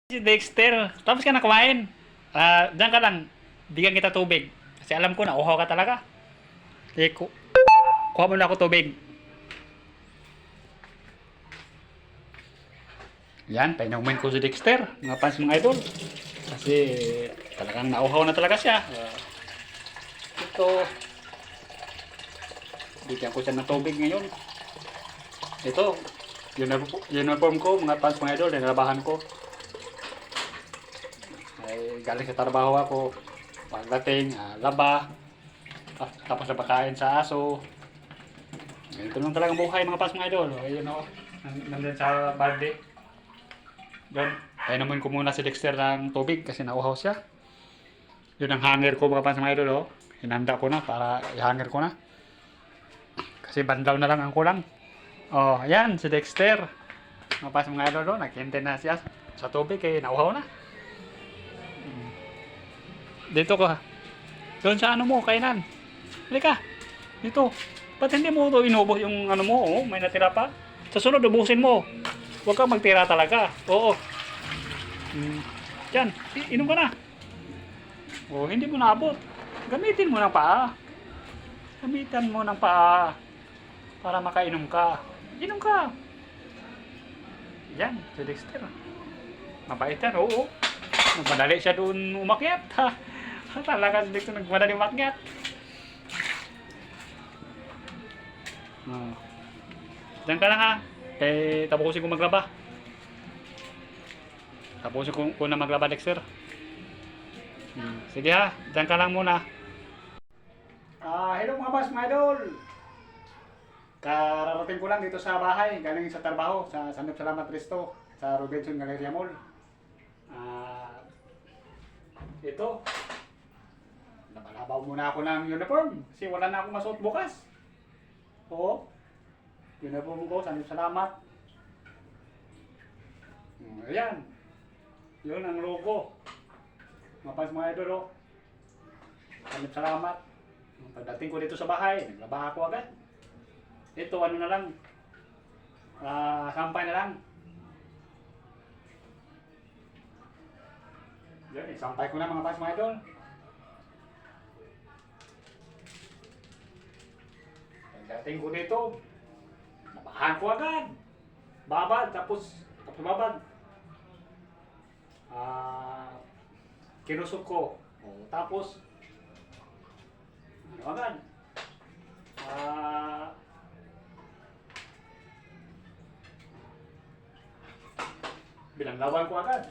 Si Dexter, tapos ka na kumain. Diyan ka lang. Bigyan kita tubig. Kasi alam ko na uhaw ka talaga. Sige, kuha mo na ako tubig. Yan, painumin ko si Dexter. Mga fans mga idol. Kasi talagang nauhaw na talaga siya. Ito. Bigyan ko siya ng tubig ngayon. Ito. Uniform ko, mga fans mga idol. Nilalabahan ko. Ay, galing sa trabaho ako, pagdating, laba, tapos na pagkain sa aso. Ito lang talagang buhay mga pas mga idol. Ayun o, nandun sa balde. Doon, naman ko muna si Dexter ng tubig kasi nauhaw siya. Yun ang hanger ko mga pas mga idol o. Hinanda ko na para i-hanger ko na. Kasi bandaw na lang ang kulang. Oh, ayan si Dexter. Mga pas mga idol o, naghintay na siya sa tubig kaya nauhaw na. Dito ka. Doon sa ano mo, kainan. Halika. Dito. Ba't hindi mo ito inubos yung ano mo? Oh, may natira pa. Sa sunod, ubusin mo. Huwag kang magtira talaga. Oo. Diyan. Inom ka na. Oh, hindi mo naabot. Gamitin mo ng paa. Gamitan mo ng paa. Para makainom ka. Inom ka. Yan. Si Dexter. Mabait yan. Oo. Madali siya doon umakyat. Ha. Talaga dito nagmadali umakyat. Diyan ka lang ha. Kaya tapusin ko maglaba. Tapusin ko na maglaba, Dexter. Sige ha. Diyan ka lang muna. Hello mga boss, mga idol. Kararating ko lang dito sa bahay. Galing sa trabaho. Sa Sanop Salamat Resto. Sa Robinson Galleria Mall. Ito. Napalabaw muna ako ng uniform kasi wala na akong masuot bukas. Oo. Uniform ko, salamat. Ayan. Yun ang logo. Mapas mga idol o. Salamat. Pagdating ko dito sa bahay, naglaba ako agad. Ito ano na lang. Sampay na lang. Yan, sampay ko na mga pas mga idol. Pagdating ko dito, nabahan ko agad. Babad, tapos babad. Kinusok ko. Tapos, ano agad? Binanglawan ko agad.